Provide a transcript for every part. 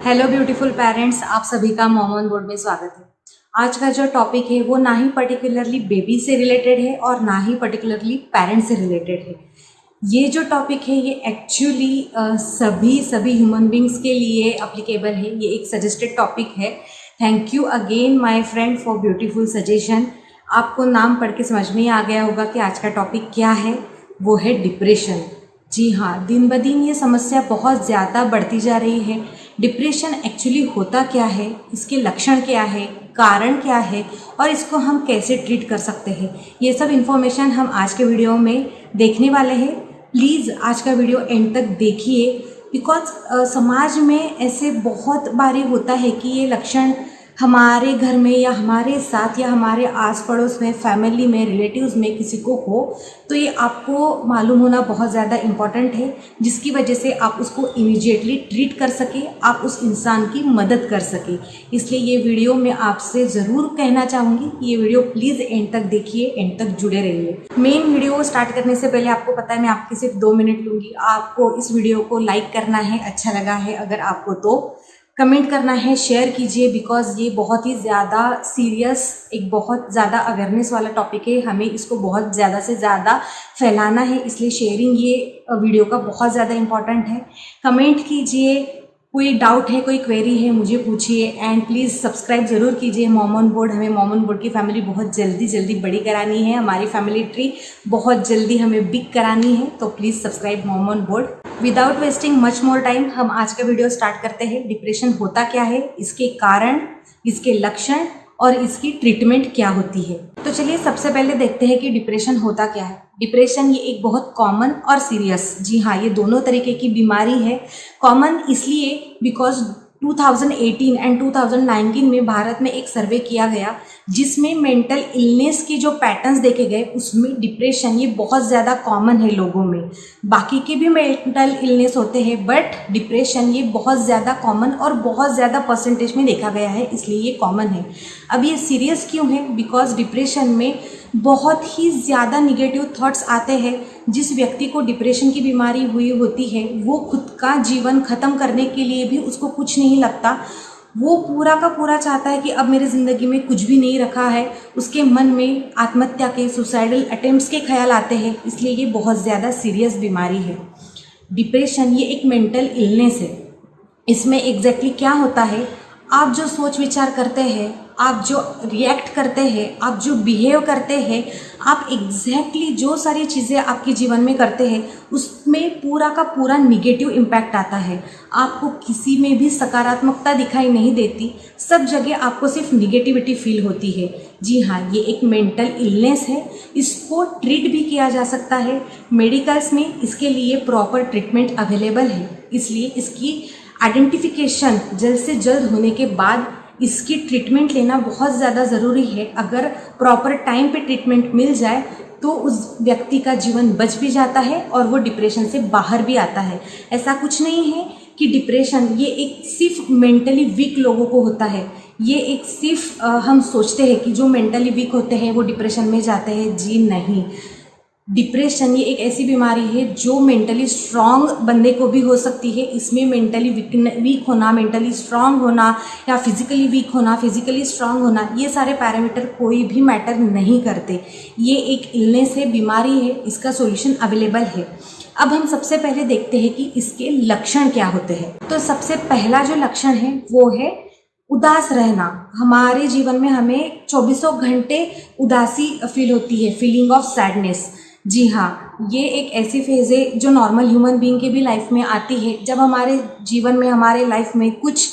Hello beautiful parents, आप सभी का मॉम ऑन बोर्ड में स्वागत है। आज का जो टॉपिक है वो ना ही पर्टिकुलरली बेबी से रिलेटेड है और ना ही पर्टिकुलरली पेरेंट्स से रिलेटेड है। ये जो टॉपिक है ये एक्चुअली सभी ह्यूमन बींग्स के लिए अप्लीकेबल है। ये एक सजेस्टेड टॉपिक है। Thank you again my friend for beautiful suggestion. आपको नाम पढ़ के समझ में ही आ गया होगा कि आज का टॉपिक क्या है। वो है डिप्रेशन। जी हाँ, दिन ब दिन ये समस्या बहुत ज़्यादा बढ़ती जा रही है। डिप्रेशन एक्चुअली होता क्या है, इसके लक्षण क्या है, कारण क्या है और इसको हम कैसे ट्रीट कर सकते हैं, ये सब इन्फॉर्मेशन हम आज के वीडियो में देखने वाले हैं। प्लीज़ आज का वीडियो एंड तक देखिए, बिकॉज समाज में ऐसे बहुत बारी होता है कि ये लक्षण हमारे घर में या हमारे साथ या हमारे आस पड़ोस में, फैमिली में, रिलेटिव्स में किसी को हो तो ये आपको मालूम होना बहुत ज़्यादा इम्पॉर्टेंट है, जिसकी वजह से आप उसको इमीडिएटली ट्रीट कर सके, आप उस इंसान की मदद कर सके। इसलिए ये वीडियो मैं आपसे ज़रूर कहना चाहूँगी कि ये वीडियो प्लीज़ एंड तक देखिए, एंड तक जुड़े रहिए। मेन वीडियो स्टार्ट करने से पहले आपको पता है मैं आपके सिर्फ 2 मिनट लूँगी। आपको इस वीडियो को लाइक करना है, अच्छा लगा है अगर आपको तो कमेंट करना है, शेयर कीजिए, बिकॉज ये बहुत ही ज़्यादा सीरियस, एक बहुत ज़्यादा अवेयरनेस वाला टॉपिक है। हमें इसको बहुत ज़्यादा से ज़्यादा फैलाना है, इसलिए शेयरिंग ये वीडियो का बहुत ज़्यादा इम्पॉर्टेंट है। कमेंट कीजिए, कोई डाउट है, कोई क्वेरी है मुझे पूछिए, एंड प्लीज़ सब्सक्राइब ज़रूर कीजिए मॉम ऑन बोर्ड। हमें मॉम ऑन बोर्ड की फैमिली बहुत जल्दी बड़ी करानी है, हमारी फैमिली ट्री बहुत जल्दी हमें बिग करानी है, तो please subscribe mom on board. Without wasting much more time हम आज का वीडियो स्टार्ट करते हैं। डिप्रेशन होता क्या है, इसके कारण, इसके लक्षण और इसकी ट्रीटमेंट क्या होती है। तो चलिए सबसे पहले देखते हैं कि डिप्रेशन होता क्या है। डिप्रेशन ये एक बहुत कॉमन और सीरियस, जी हाँ, ये दोनों तरीके की बीमारी है। कॉमन इसलिए बिकॉज 2018 एंड 2019 में भारत में एक सर्वे किया गया जिसमें मेंटल इलनेस के जो पैटर्न्स देखे गए उसमें डिप्रेशन ये बहुत ज़्यादा कॉमन है लोगों में। बाकी के भी मेंटल इलनेस होते हैं बट डिप्रेशन ये बहुत ज़्यादा कॉमन और बहुत ज़्यादा परसेंटेज में देखा गया है, इसलिए ये कॉमन है। अब ये सीरियस क्यों है? बिकॉज डिप्रेशन में बहुत ही ज़्यादा निगेटिव थॉट्स आते हैं। जिस व्यक्ति को डिप्रेशन की बीमारी हुई होती है वो खुद का जीवन ख़त्म करने के लिए भी उसको कुछ नहीं लगता। वो पूरा का पूरा चाहता है कि अब मेरे ज़िंदगी में कुछ भी नहीं रखा है। उसके मन में आत्महत्या के, सुसाइडल अटेम्प्ट्स के ख्याल आते हैं, इसलिए ये बहुत ज़्यादा सीरियस बीमारी है। डिप्रेशन ये एक मेंटल इलनेस है। इसमें एग्जैक्टली क्या होता है, आप जो सोच विचार करते हैं, आप जो रिएक्ट करते हैं, आप जो बिहेव करते हैं, आप एग्जैक्टली जो सारी चीज़ें आपके जीवन में करते हैं उसमें पूरा का पूरा निगेटिव इम्पैक्ट आता है। आपको किसी में भी सकारात्मकता दिखाई नहीं देती, सब जगह आपको सिर्फ निगेटिविटी फील होती है। जी हाँ, ये एक मेंटल इलनेस है। इसको ट्रीट भी किया जा सकता है। मेडिकल्स में इसके लिए प्रॉपर ट्रीटमेंट अवेलेबल है, इसलिए इसकी आइडेंटिफिकेशन जल्द से जल्द होने के बाद इसकी ट्रीटमेंट लेना बहुत ज़्यादा ज़रूरी है। अगर प्रॉपर टाइम पे ट्रीटमेंट मिल जाए तो उस व्यक्ति का जीवन बच भी जाता है और वो डिप्रेशन से बाहर भी आता है। ऐसा कुछ नहीं है कि डिप्रेशन ये एक सिर्फ मेंटली वीक लोगों को होता है। ये एक सिर्फ हम सोचते हैं कि जो मेंटली वीक होते हैं वो डिप्रेशन में जाते हैं। जी नहीं, डिप्रेशन ये एक ऐसी बीमारी है जो मेंटली स्ट्रांग बंदे को भी हो सकती है। इसमें मेंटली वीक होना, मेंटली स्ट्रांग होना या फिजिकली वीक होना, फिजिकली स्ट्रांग होना, ये सारे पैरामीटर कोई भी मैटर नहीं करते। ये एक इलनेस है, बीमारी है, इसका सॉल्यूशन अवेलेबल है। अब हम सबसे पहले देखते हैं कि इसके लक्षण क्या होते हैं। तो सबसे पहला जो लक्षण है वो है उदास रहना। हमारे जीवन में हमें 24 घंटे उदासी फील होती है, फीलिंग ऑफ सैडनेस। जी हाँ, ये एक ऐसी फेज़ है जो नॉर्मल ह्यूमन बीइंग के भी लाइफ में आती है। जब हमारे जीवन में, हमारे लाइफ में कुछ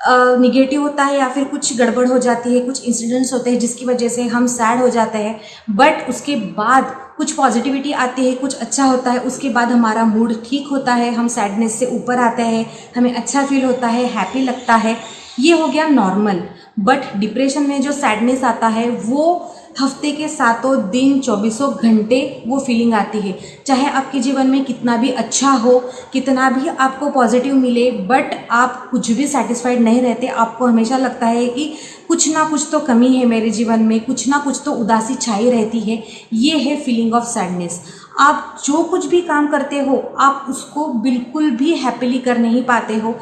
निगेटिव होता है या फिर कुछ गड़बड़ हो जाती है, कुछ इंसिडेंट्स होते हैं जिसकी वजह से हम सैड हो जाते हैं, बट उसके बाद कुछ पॉजिटिविटी आती है, कुछ अच्छा होता है, उसके बाद हमारा मूड ठीक होता है, हम सैडनेस से ऊपर आते हैं, हमें अच्छा फील होता है, हैप्पी लगता है। ये हो गया नॉर्मल। बट डिप्रेशन में जो सैडनेस आता है वो हफ्ते के 7 दिन 24 घंटे वो फीलिंग आती है। चाहे आपके जीवन में कितना भी अच्छा हो, कितना भी आपको पॉजिटिव मिले, बट आप कुछ भी सेटिस्फाइड नहीं रहते। आपको हमेशा लगता है कि कुछ ना कुछ तो कमी है मेरे जीवन में, कुछ ना कुछ तो उदासी छाई रहती है। ये है फीलिंग ऑफ सैडनेस। आप जो कुछ भी काम करते हो आप उसको बिल्कुल भी हैप्पीली कर नहीं पाते हो।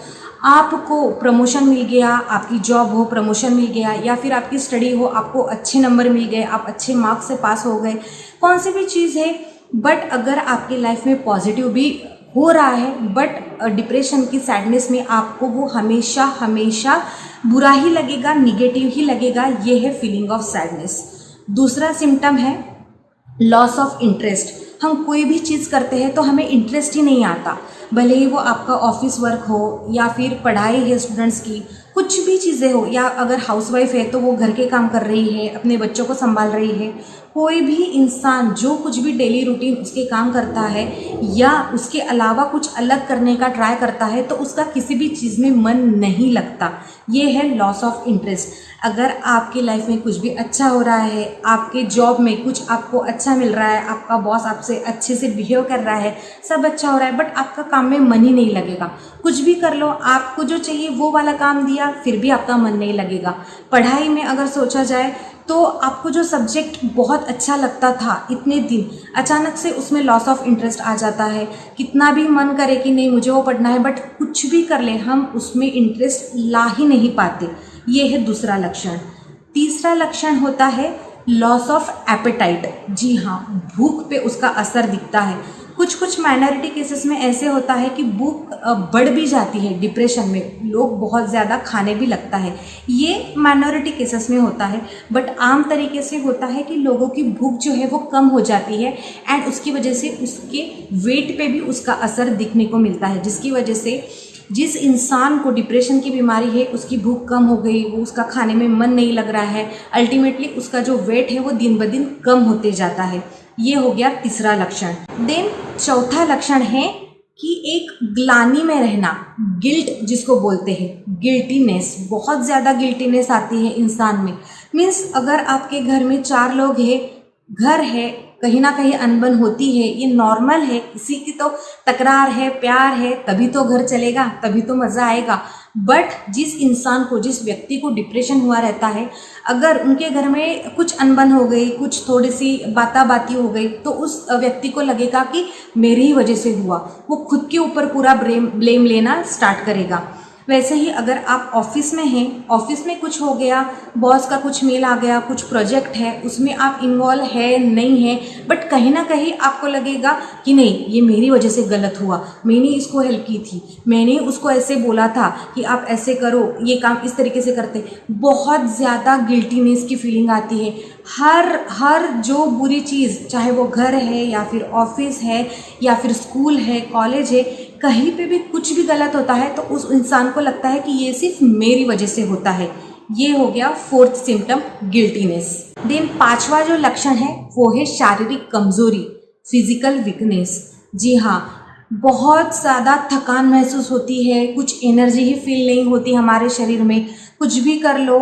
आपको प्रमोशन मिल गया, आपकी जॉब हो, प्रमोशन मिल गया, या फिर आपकी स्टडी हो, आपको अच्छे नंबर मिल गए, आप अच्छे मार्क्स से पास हो गए, कौन सी भी चीज़ है, बट अगर आपकी लाइफ में पॉजिटिव भी हो रहा है बट डिप्रेशन की सैडनेस में आपको वो हमेशा हमेशा बुरा ही लगेगा, निगेटिव ही लगेगा। ये है फीलिंग ऑफ सैडनेस। दूसरा सिम्टम है लॉस ऑफ इंटरेस्ट। हम कोई भी चीज़ करते हैं तो हमें इंटरेस्ट ही नहीं आता, भले ही वो आपका ऑफिस वर्क हो या फिर पढ़ाई है स्टूडेंट्स की, कुछ भी चीज़ें हो, या अगर हाउसवाइफ है तो वो घर के काम कर रही है, अपने बच्चों को संभाल रही है। कोई भी इंसान जो कुछ भी डेली रूटीन उसके काम करता है या उसके अलावा कुछ अलग करने का ट्राई करता है तो उसका किसी भी चीज़ में मन नहीं लगता। ये है लॉस ऑफ इंटरेस्ट। अगर आपकी लाइफ में कुछ भी अच्छा हो रहा है, आपके जॉब में कुछ आपको अच्छा मिल रहा है, आपका बॉस आपसे अच्छे से बिहेव कर रहा है, सब अच्छा हो रहा है, बट आपका काम में मन ही नहीं लगेगा। कुछ भी कर लो, आपको जो चाहिए वो वाला काम दिया फिर भी आपका मन नहीं लगेगा। पढ़ाई में अगर सोचा जाए तो आपको जो सब्जेक्ट बहुत अच्छा लगता था इतने दिन, अचानक से उसमें लॉस ऑफ इंटरेस्ट आ जाता है। कितना भी मन करे कि नहीं मुझे वो पढ़ना है, बट कुछ भी कर ले हम उसमें इंटरेस्ट ला ही नहीं पाते। ये है दूसरा लक्षण। तीसरा लक्षण होता है लॉस ऑफ एपेटाइट। जी हाँ, भूख पे उसका असर दिखता है। कुछ कुछ माइनॉरिटी केसेस में ऐसे होता है कि भूख बढ़ भी जाती है, डिप्रेशन में लोग बहुत ज़्यादा खाने भी लगता है। ये माइनॉरिटी केसेस में होता है, बट आम तरीके से होता है कि लोगों की भूख जो है वो कम हो जाती है एंड उसकी वजह से उसके वेट पे भी उसका असर दिखने को मिलता है, जिसकी वजह से जिस इंसान को डिप्रेशन की बीमारी है उसकी भूख कम हो गई, वो उसका खाने में मन नहीं लग रहा है, अल्टीमेटली उसका जो वेट है वो दिन ब दिन कम होते जाता है। ये हो गया तीसरा लक्षण। देन चौथा लक्षण है कि एक ग्लानि में रहना, गिल्ट जिसको बोलते हैं, गिल्टीनेस। बहुत ज़्यादा गिल्टीनेस आती है इंसान में। मीन्स अगर आपके घर में 4 लोग हैं, घर है, कहीं ना कहीं अनबन होती है, ये नॉर्मल है। किसी की तो तकरार है, प्यार है, तभी तो घर चलेगा, तभी तो मज़ा आएगा। बट जिस इंसान को, जिस व्यक्ति को डिप्रेशन हुआ रहता है, अगर उनके घर में कुछ अनबन हो गई, कुछ थोड़ी सी बाती हो गई, तो उस व्यक्ति को लगेगा कि मेरी ही वजह से हुआ। वो खुद के ऊपर पूरा ब्लेम लेना स्टार्ट करेगा। वैसे ही अगर आप ऑफिस में हैं, ऑफिस में कुछ हो गया, बॉस का कुछ मेल आ गया, कुछ प्रोजेक्ट है, उसमें आप इन्वॉल्व है नहीं है, बट कहीं ना कहीं आपको लगेगा कि नहीं ये मेरी वजह से गलत हुआ, मैंने इसको हेल्प की थी, मैंने उसको ऐसे बोला था कि आप ऐसे करो, ये काम इस तरीके से करते। बहुत ज़्यादा गिल्टीनेस की फीलिंग आती है। हर जो बुरी चीज़, चाहे वो घर है या फिर ऑफिस है या फिर स्कूल है, कॉलेज है, कहीं पे भी कुछ भी गलत होता है तो उस इंसान को लगता है कि ये सिर्फ मेरी वजह से होता है। ये हो गया फोर्थ सिम्टम, गिल्टीनेस। देन पांचवा जो लक्षण है वो है शारीरिक कमजोरी, फिजिकल वीकनेस। जी हाँ, बहुत ज़्यादा थकान महसूस होती है, कुछ एनर्जी ही फील नहीं होती हमारे शरीर में। कुछ भी कर लो,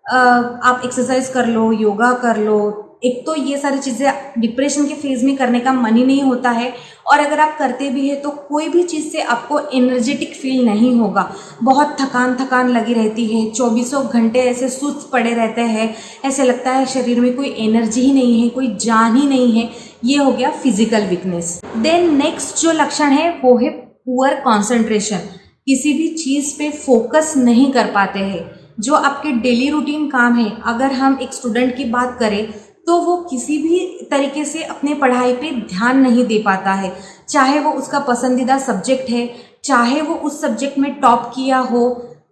आप एक्सरसाइज कर लो, योगा कर लो, एक तो ये सारी चीज़ें डिप्रेशन के फेज़ में करने का मन ही नहीं होता है, और अगर आप करते भी हैं तो कोई भी चीज़ से आपको एनर्जेटिक फील नहीं होगा। बहुत थकान लगी रहती है, 24 घंटे ऐसे सुस्त पड़े रहते हैं, ऐसे लगता है शरीर में कोई एनर्जी ही नहीं है, कोई जान ही नहीं है। ये हो गया फिजिकल वीकनेस। देन नेक्स्ट जो लक्षण है वो है पुअर कॉन्सेंट्रेशन। किसी भी चीज़ पे फोकस नहीं कर पाते हैं। जो आपके डेली रूटीन काम है, अगर हम एक स्टूडेंट की बात करें तो वो किसी भी तरीके से अपने पढ़ाई पे ध्यान नहीं दे पाता है, चाहे वो उसका पसंदीदा सब्जेक्ट है, चाहे वो उस सब्जेक्ट में टॉप किया हो,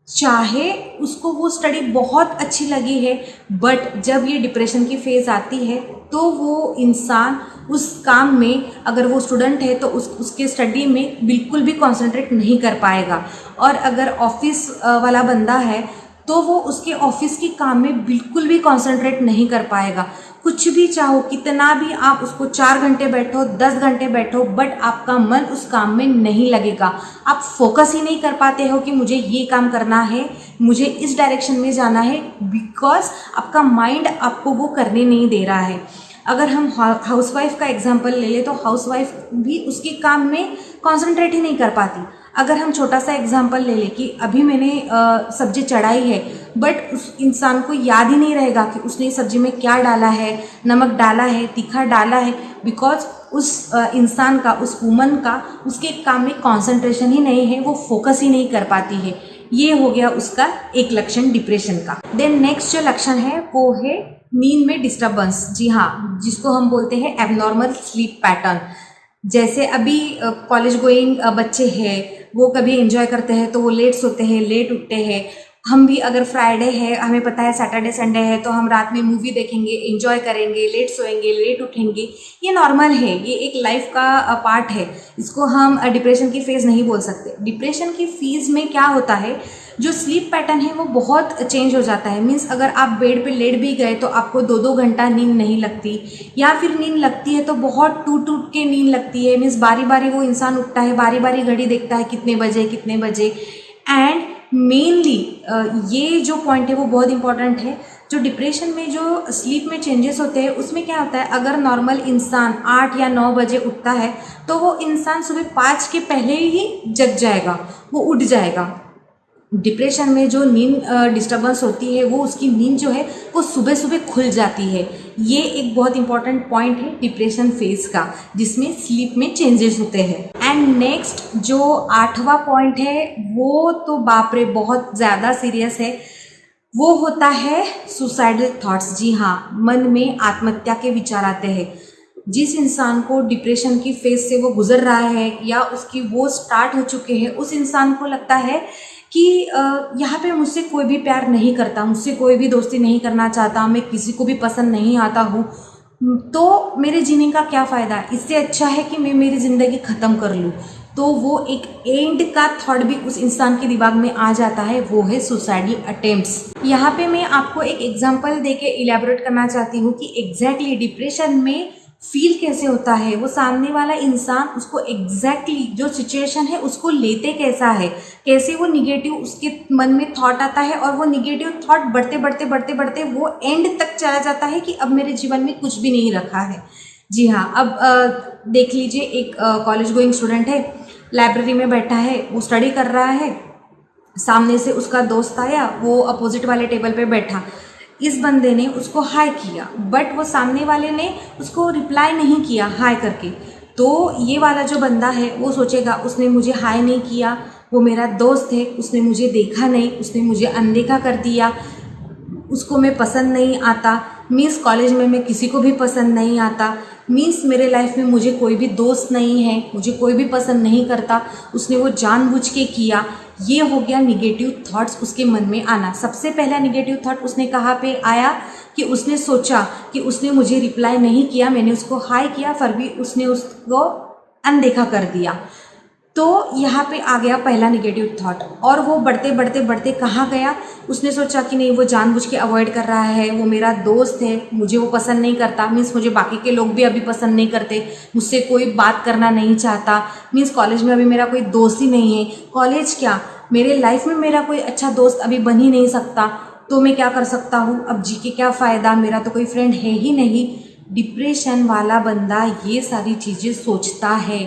चाहे उसको वो स्टडी बहुत अच्छी लगी है, बट जब ये डिप्रेशन की फेज़ आती है तो वो इंसान उस काम में, अगर वो स्टूडेंट है तो उसके स्टडी में बिल्कुल भी कॉन्सेंट्रेट नहीं कर पाएगा। और अगर ऑफिस वाला बंदा है तो वो उसके ऑफिस के काम में बिल्कुल भी कॉन्सेंट्रेट नहीं कर पाएगा। कुछ भी चाहो, कितना भी आप उसको 4 घंटे बैठो, 10 घंटे बैठो, बट आपका मन उस काम में नहीं लगेगा। आप फोकस ही नहीं कर पाते हो कि मुझे ये काम करना है, मुझे इस डायरेक्शन में जाना है, बिकॉज आपका माइंड आपको वो करने नहीं दे रहा है। अगर हम हाउसवाइफ का एग्जांपल ले लें तो हाउसवाइफ भी उसके काम में कॉन्सेंट्रेट ही नहीं कर पाती। अगर हम छोटा सा एग्जांपल ले लें कि अभी मैंने सब्जी चढ़ाई है, बट उस इंसान को याद ही नहीं रहेगा कि उसने सब्जी में क्या डाला है, नमक डाला है, तीखा डाला है, बिकॉज उस इंसान का, उस वुमन का उसके काम में कंसंट्रेशन ही नहीं है, वो फोकस ही नहीं कर पाती है। ये हो गया उसका एक लक्षण डिप्रेशन का। देन नेक्स्ट जो लक्षण है वो है नींद में डिस्टर्बेंस। जी हाँ, जिसको हम बोलते हैं एबनॉर्मल स्लीप पैटर्न। जैसे अभी कॉलेज गोइंग बच्चे हैं, वो कभी एंजॉय करते हैं तो वो लेट सोते हैं, लेट उठते हैं। हम भी अगर फ्राइडे है, हमें पता है सैटरडे संडे है, तो हम रात में मूवी देखेंगे, एंजॉय करेंगे, लेट सोएंगे, लेट उठेंगे। ये नॉर्मल है, ये एक लाइफ का पार्ट है। इसको हम डिप्रेशन की फेज़ नहीं बोल सकते। डिप्रेशन की फेज़ में क्या होता है, जो स्लीप पैटर्न है वो बहुत चेंज हो जाता है। मीन्स अगर आप बेड पे लेट भी गए तो आपको 2-2 घंटा नींद नहीं लगती, या फिर नींद लगती है तो बहुत टूट के नींद लगती है। मीन्स बारी बारी वो इंसान उठता है, बारी बारी घड़ी देखता है कितने बजे। एंड मेनली ये जो पॉइंट है वो बहुत इंपॉर्टेंट है। जो डिप्रेशन में जो स्लीप में चेंजेस होते हैं उसमें क्या होता है, अगर नॉर्मल इंसान 8 या 9 बजे उठता है तो वो इंसान सुबह 5 के पहले ही जग जाएगा, वो उठ जाएगा। डिप्रेशन में जो नींद डिस्टर्बेंस होती है, वो उसकी नींद जो है वो सुबह सुबह खुल जाती है। ये एक बहुत इंपॉर्टेंट पॉइंट है डिप्रेशन फेज का, जिसमें स्लीप में चेंजेस होते हैं। एंड नेक्स्ट जो 8वां पॉइंट है वो तो बाप रे बहुत ज़्यादा सीरियस है, वो होता है सुसाइडल थॉट्स। जी हाँ, मन में आत्महत्या के विचार आते हैं। जिस इंसान को डिप्रेशन की फेज से वो गुजर रहा है या उसकी वो स्टार्ट हो चुके हैं, उस इंसान को लगता है कि यहाँ पे मुझसे कोई भी प्यार नहीं करता, मुझसे कोई भी दोस्ती नहीं करना चाहता, मैं किसी को भी पसंद नहीं आता हूँ, तो मेरे जीने का क्या फ़ायदा, इससे अच्छा है कि मैं मेरी ज़िंदगी ख़त्म कर लूँ। तो वो एक एंड का थॉट भी उस इंसान के दिमाग में आ जाता है, वो है सुसाइडल अटेम्प्ट्स। यहाँ पे मैं आपको एक एग्जांपल देके इलेबोरेट करना चाहती हूँ कि एग्जैक्टली डिप्रेशन में फील कैसे होता है। वो सामने वाला इंसान उसको एग्जैक्टली जो सिचुएशन है उसको लेते कैसा है, कैसे वो निगेटिव उसके मन में थॉट आता है, और वो निगेटिव थॉट बढ़ते वो एंड तक चला जाता है कि अब मेरे जीवन में कुछ भी नहीं रखा है। जी हाँ, अब देख लीजिए, एक कॉलेज गोइंग स्टूडेंट है, लाइब्रेरी में बैठा है, वो स्टडी कर रहा है। सामने से उसका दोस्त आया, वो अपोजिट वाले टेबल पे बैठा। इस बंदे ने उसको हाय किया, बट वो सामने वाले ने उसको रिप्लाई नहीं किया हाय करके। तो ये वाला जो बंदा है वो सोचेगा उसने मुझे हाय नहीं किया, वो मेरा दोस्त है, उसने मुझे देखा नहीं, उसने मुझे अनदेखा कर दिया, उसको मैं पसंद नहीं आता। मीन्स कॉलेज में मैं किसी को भी पसंद नहीं आता, मीन्स मेरे लाइफ में मुझे कोई भी दोस्त नहीं है, मुझे कोई भी पसंद नहीं करता, उसने वो जानबूझ के किया। ये हो गया निगेटिव थॉट्स उसके मन में आना। सबसे पहला निगेटिव थॉट उसने कहाँ पे आया कि उसने सोचा कि उसने मुझे रिप्लाई नहीं किया, मैंने उसको हाय किया, फिर भी उसने उसको अनदेखा कर दिया। तो यहाँ पे आ गया पहला निगेटिव थॉट, और वो बढ़ते कहाँ गया, उसने सोचा कि नहीं वो जानबूझ के अवॉइड कर रहा है, वो मेरा दोस्त है, मुझे वो पसंद नहीं करता, मीन्स मुझे बाकी के लोग भी अभी पसंद नहीं करते, मुझसे कोई बात करना नहीं चाहता, मीन्स कॉलेज में अभी मेरा कोई दोस्त ही नहीं है। कॉलेज क्या, मेरे लाइफ में मेरा कोई अच्छा दोस्त अभी बन ही नहीं सकता, तो मैं क्या कर सकता हूँ, अब जी के क्या फ़ायदा, मेरा तो कोई फ्रेंड है ही नहीं। डिप्रेशन वाला बंदा ये सारी चीज़ें सोचता है।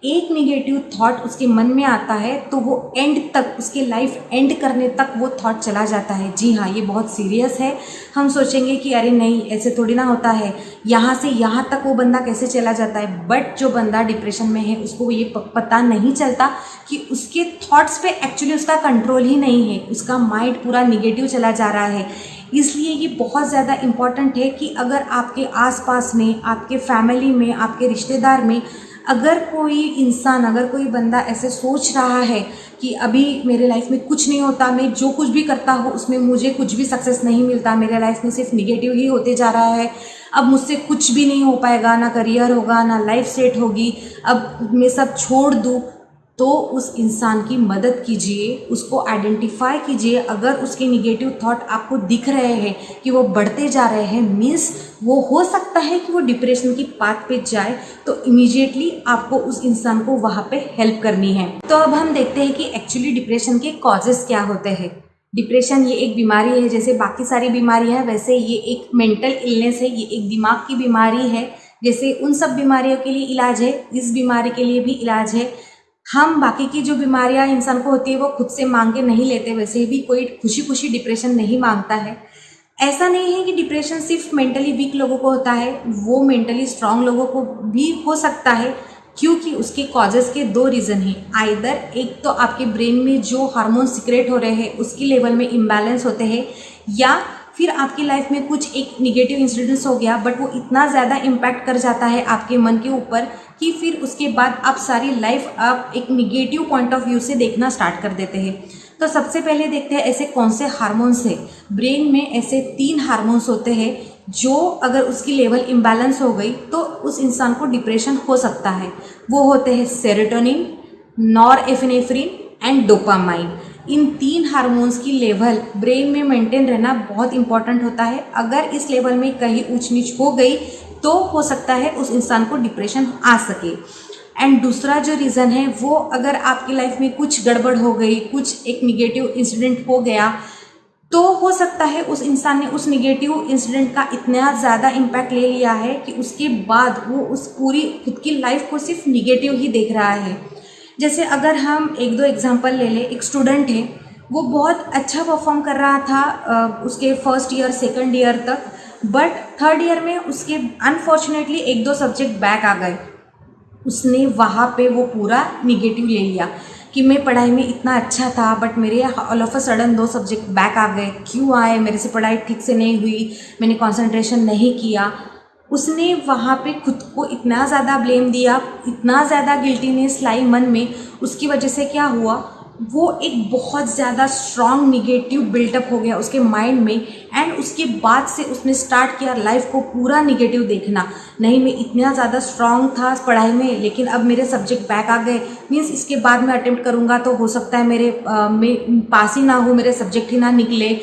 एक निगेटिव थॉट उसके मन में आता है तो वो एंड तक, उसके लाइफ एंड करने तक वो थॉट चला जाता है। जी हाँ, ये बहुत सीरियस है। हम सोचेंगे कि अरे नहीं, ऐसे थोड़ी ना होता है, यहाँ से यहाँ तक वो बंदा कैसे चला जाता है। बट जो बंदा डिप्रेशन में है उसको ये पता नहीं चलता कि उसके थॉट्स पे एक्चुअली उसका कंट्रोल ही नहीं है, उसका माइंड पूरा निगेटिव चला जा रहा है। इसलिए ये बहुत ज़्यादा इम्पॉर्टेंट है कि अगर आपके आसपास में, आपके फैमिली में, आपके रिश्तेदार में अगर कोई इंसान, अगर कोई बंदा ऐसे सोच रहा है कि अभी मेरे लाइफ में कुछ नहीं होता, मैं जो कुछ भी करता हूँ उसमें मुझे कुछ भी सक्सेस नहीं मिलता, मेरे लाइफ में सिर्फ निगेटिव ही होते जा रहा है, अब मुझसे कुछ भी नहीं हो पाएगा, ना करियर होगा, ना लाइफ सेट होगी, अब मैं सब छोड़ दूँ, तो उस इंसान की मदद कीजिए, उसको आइडेंटिफाई कीजिए। अगर उसके निगेटिव थॉट आपको दिख रहे हैं कि वो बढ़ते जा रहे हैं, मीन्स वो हो सकता है कि वो डिप्रेशन की पाथ पे जाए, तो इमीडिएटली आपको उस इंसान को वहाँ पे हेल्प करनी है। तो अब हम देखते हैं कि एक्चुअली डिप्रेशन के कॉजेस क्या होते हैं। डिप्रेशन ये एक बीमारी है, जैसे बाकी सारी बीमारियाँ हैं वैसे ये एक मेंटल इलनेस है, ये एक दिमाग की बीमारी है। जैसे उन सब बीमारियों के लिए इलाज है, इस बीमारी के लिए भी इलाज है। हम बाकी की जो बीमारियां इंसान को होती है वो खुद से मांग के नहीं लेते, वैसे भी कोई खुशी खुशी डिप्रेशन नहीं मांगता है। ऐसा नहीं है कि डिप्रेशन सिर्फ मेंटली वीक लोगों को होता है, वो मेंटली स्ट्रांग लोगों को भी हो सकता है, क्योंकि उसके कॉजेज़ के दो रीज़न हैं। आइदर एक तो आपके ब्रेन में जो हार्मोन सिक्रेट हो रहे हैं उसकी लेवल में इम्बैलेंस होते हैं, या फिर आपकी लाइफ में कुछ एक निगेटिव इंसिडेंट्स हो गया बट वो इतना ज़्यादा इम्पैक्ट कर जाता है आपके मन के ऊपर कि फिर उसके बाद आप सारी लाइफ आप एक निगेटिव पॉइंट ऑफ व्यू से देखना स्टार्ट कर देते हैं। तो सबसे पहले देखते हैं ऐसे कौन से हार्मोन्स है। ब्रेन में ऐसे 3 हार्मोन्स होते हैं जो अगर उसकी लेवल इम्बैलेंस हो गई तो उस इंसान को डिप्रेशन हो सकता है। वो होते हैं serotonin, norepinephrine and dopamine. In 3 hormones की लेवल ब्रेन में मेंटेन रहना बहुत इंपॉर्टेंट होता है। अगर इस लेवल में कहीं ऊंच नीच हो गई तो हो सकता है उस इंसान को डिप्रेशन आ सके। एंड दूसरा जो रीज़न है वो अगर आपकी लाइफ में कुछ गड़बड़ हो गई, कुछ एक निगेटिव इंसिडेंट हो गया, तो हो सकता है उस इंसान ने उस निगेटिव इंसिडेंट का इतना ज़्यादा इम्पैक्ट ले लिया है कि उसके बाद वो उस पूरी खुद की लाइफ को सिर्फ निगेटिव ही देख रहा है। जैसे अगर हम एक दो एग्जांपल ले लें, एक स्टूडेंट है, वो बहुत अच्छा परफॉर्म कर रहा था उसके फर्स्ट ईयर सेकंड ईयर तक, बट थर्ड ईयर में उसके अनफॉर्चुनेटली एक दो सब्जेक्ट बैक आ गए। उसने वहाँ पे वो पूरा निगेटिव ले लिया कि मैं पढ़ाई में इतना अच्छा था बट मेरे all of a sudden 2 subject back आ गए, क्यों आए, मेरे से पढ़ाई ठीक से नहीं हुई, मैंने कंसंट्रेशन नहीं किया। उसने वहाँ पे खुद को इतना ज़्यादा ब्लेम दिया, इतना ज़्यादा गिल्टीनेस लाई मन में। उसकी वजह से क्या हुआ, वो एक बहुत ज़्यादा स्ट्रॉन्ग निगेटिव बिल्टअप हो गया उसके माइंड में। एंड उसके बाद से उसने स्टार्ट किया लाइफ को पूरा निगेटिव देखना। नहीं, मैं इतना ज़्यादा स्ट्रॉन्ग था पढ़ाई में लेकिन अब मेरे सब्जेक्ट बैक आ गए, मीन्स इसके बाद मैं अटेम्प्ट करूँगा तो हो सकता है मैं पास ही ना हो, मेरे सब्जेक्ट ही ना निकले,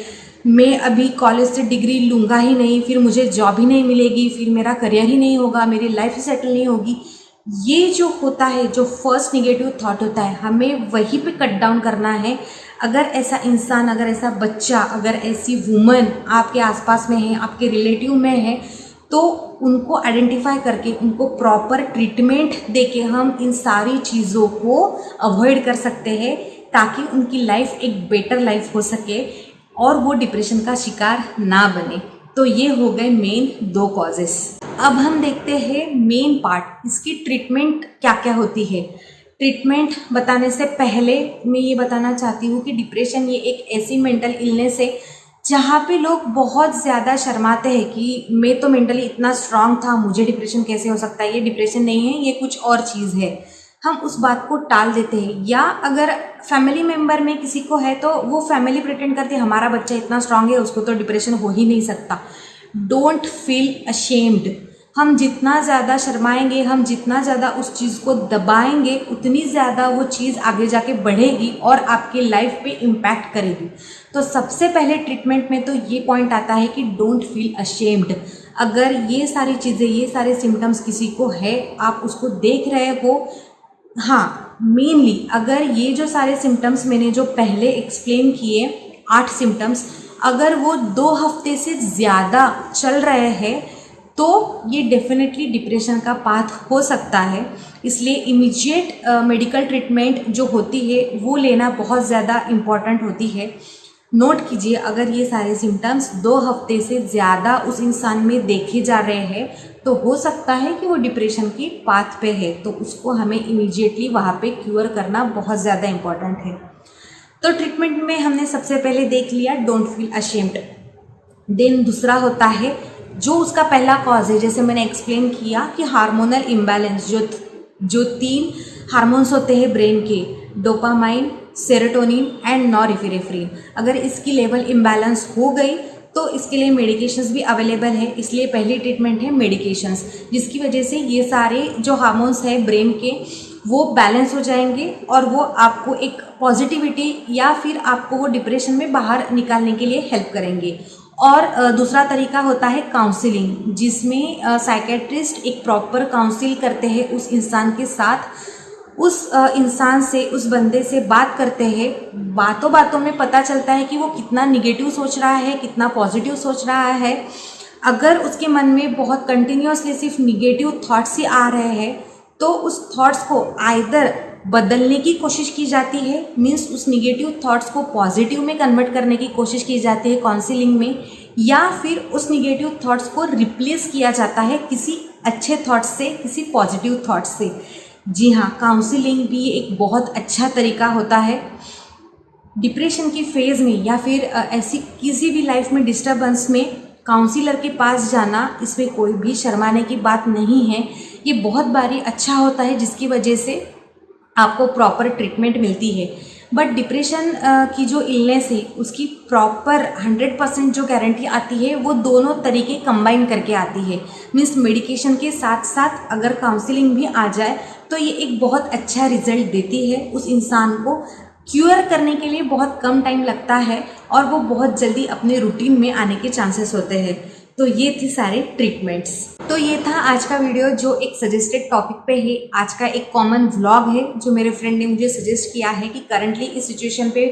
मैं अभी कॉलेज से डिग्री लूँगा ही नहीं, फिर मुझे जॉब ही नहीं मिलेगी, फिर मेरा करियर ही नहीं होगा, मेरी लाइफ ही सेटल नहीं होगी। ये जो होता है, जो फर्स्ट निगेटिव थॉट होता है, हमें वहीं पे कट डाउन करना है। अगर ऐसा इंसान, अगर ऐसा बच्चा, अगर ऐसी वुमन आपके आसपास में है, आपके रिलेटिव में है, तो उनको आइडेंटिफाई करके उनको प्रॉपर ट्रीटमेंट देके हम इन सारी चीज़ों को अवॉइड कर सकते हैं, ताकि उनकी लाइफ एक बेटर लाइफ हो सके और वो डिप्रेशन का शिकार ना बने। तो ये हो गए मेन 2 कॉजेस। अब हम देखते हैं मेन पार्ट, इसकी ट्रीटमेंट क्या क्या होती है। ट्रीटमेंट बताने से पहले मैं ये बताना चाहती हूँ कि डिप्रेशन ये एक ऐसी मेंटल इलनेस है जहाँ पे लोग बहुत ज़्यादा शर्माते हैं कि मैं तो मेंटली इतना स्ट्रांग था, मुझे डिप्रेशन कैसे हो सकता है, ये डिप्रेशन नहीं है, ये कुछ और चीज़ है। हम उस बात को टाल देते हैं। या अगर फैमिली मेम्बर में किसी को है तो वो फैमिली प्रिटेंड करती है हमारा बच्चा इतना स्ट्रांग है, उसको तो डिप्रेशन हो ही नहीं सकता। Don't feel ashamed. हम जितना ज़्यादा शर्माएंगे, हम जितना ज़्यादा उस चीज़ को दबाएंगे, उतनी ज़्यादा वो चीज़ आगे जाके बढ़ेगी और आपकी लाइफ पे इम्पैक्ट करेगी। तो सबसे पहले ट्रीटमेंट में तो ये पॉइंट आता है कि डोंट फील अशेम्ड। अगर ये सारी चीज़ें, ये सारे सिम्टम्स किसी को है, आप उसको देख रहे हो, हाँ, मेनली अगर ये जो सारे सिम्टम्स मैंने जो पहले एक्सप्लेन किए 8 सिम्टम्स, अगर वो 2 हफ्ते से ज़्यादा चल रहे हैं तो ये डेफिनेटली डिप्रेशन का पाथ हो सकता है। इसलिए इमीडिएट मेडिकल ट्रीटमेंट जो होती है वो लेना बहुत ज़्यादा इम्पॉर्टेंट होती है। नोट कीजिए, अगर ये सारे सिम्टम्स 2 हफ्ते से ज़्यादा उस इंसान में देखे जा रहे हैं तो हो सकता है कि वो डिप्रेशन की पाथ पे है, तो उसको हमें इमीडिएटली वहाँ पे क्योर करना बहुत ज़्यादा इम्पॉर्टेंट है। तो ट्रीटमेंट में हमने सबसे पहले देख लिया डोंट फील अशेम्ड। देन दूसरा होता है जो उसका पहला कॉज है, जैसे मैंने एक्सप्लेन किया कि हार्मोनल इम्बैलेंस, जो 3 हार्मोन्स होते हैं ब्रेन के, डोपामाइन, सेरोटोनिन एंड नॉरएपिनेफ्रिन, अगर इसकी लेवल इम्बैलेंस हो गई तो इसके लिए मेडिकेशंस भी अवेलेबल है। इसलिए पहली ट्रीटमेंट है मेडिकेशंस, जिसकी वजह से ये सारे जो हार्मोन्स हैं ब्रेन के वो बैलेंस हो जाएंगे और वो आपको एक पॉजिटिविटी या फिर आपको वो डिप्रेशन में बाहर निकालने के लिए हेल्प करेंगे। और दूसरा तरीका होता है काउंसलिंग, जिसमें साइकेट्रिस्ट एक प्रॉपर काउंसिल करते हैं उस इंसान के साथ, उस इंसान से, उस बंदे से बात करते हैं। बातों बातों में पता चलता है कि वो कितना निगेटिव सोच रहा है, कितना पॉजिटिव सोच रहा है। अगर उसके मन में बहुत कंटिन्यूसली सिर्फ निगेटिव थॉट्स ही आ रहे हैं तो उस थॉट्स को आइदर बदलने की कोशिश की जाती है, मीन्स उस निगेटिव थॉट्स को पॉजिटिव में कन्वर्ट करने की कोशिश की जाती है काउंसलिंग में, या फिर उस निगेटिव थॉट्स को रिप्लेस किया जाता है किसी अच्छे थॉट्स से, किसी पॉजिटिव थॉट्स से। जी हाँ, काउंसलिंग भी एक बहुत अच्छा तरीका होता है डिप्रेशन की फेज़ में या फिर ऐसी किसी भी लाइफ में डिस्टर्बेंस में काउंसलर के पास जाना, इसमें कोई भी शर्माने की बात नहीं है। ये बहुत बारी अच्छा होता है जिसकी वजह से आपको प्रॉपर ट्रीटमेंट मिलती है। बट डिप्रेशन की जो इलनेस है उसकी प्रॉपर 100% जो गारंटी आती है वो दोनों तरीके कंबाइन करके आती है। मीन्स मेडिकेशन के साथ साथ अगर काउंसलिंग भी आ जाए तो ये एक बहुत अच्छा रिजल्ट देती है। उस इंसान को क्यूर करने के लिए बहुत कम टाइम लगता है और वो बहुत जल्दी अपने रूटीन में आने के चांसेस होते हैं। तो ये थी सारे ट्रीटमेंट्स। तो ये था आज का वीडियो जो एक सजेस्टेड टॉपिक पे है। आज का एक कॉमन व्लॉग है जो मेरे फ्रेंड ने मुझे सजेस्ट किया है कि करंटली इस सिचुएशन पे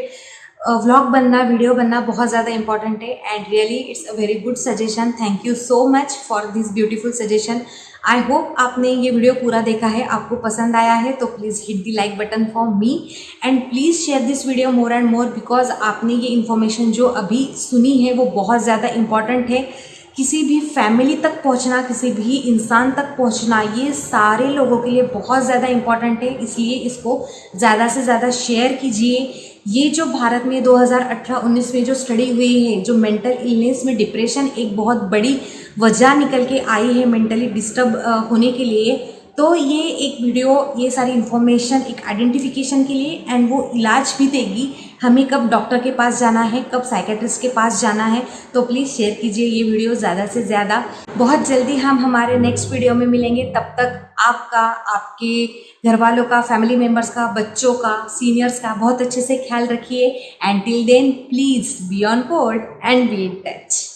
व्लॉग बनना, वीडियो बनना बहुत ज़्यादा इंपॉर्टेंट है and really it's a very good suggestion. Thank you so much for this beautiful suggestion. I hope आपने ये वीडियो पूरा देखा है, आपको पसंद आया है तो please hit the like button for me and please share this video more and more, because आपने ये इन्फॉर्मेशन जो अभी सुनी है वो बहुत ज़्यादा इंपॉर्टेंट है। किसी भी फैमिली तक पहुंचना, किसी भी इंसान तक पहुंचना, ये सारे लोगों के लिए बहुत ज़्यादा इम्पॉर्टेंट है, इसलिए इसको ज़्यादा से ज़्यादा शेयर कीजिए। ये जो भारत में 2018-19 में जो स्टडी हुई है, जो मेंटल इलनेस में डिप्रेशन एक बहुत बड़ी वजह निकल के आई है मेंटली डिस्टर्ब होने के लिए, तो ये एक वीडियो, ये सारी इन्फॉर्मेशन एक आइडेंटिफिकेशन के लिए एंड वो इलाज भी देगी हमें कब डॉक्टर के पास जाना है, कब साइकेट्रिस्ट के पास जाना है। तो प्लीज़ शेयर कीजिए ये वीडियो ज़्यादा से ज़्यादा। बहुत जल्दी हम हमारे नेक्स्ट वीडियो में मिलेंगे। तब तक आपका, आपके घर वालों का, फैमिली मेम्बर्स का, बच्चों का, सीनियर्स का बहुत अच्छे से ख्याल रखिए and till then please be on board and be in touch.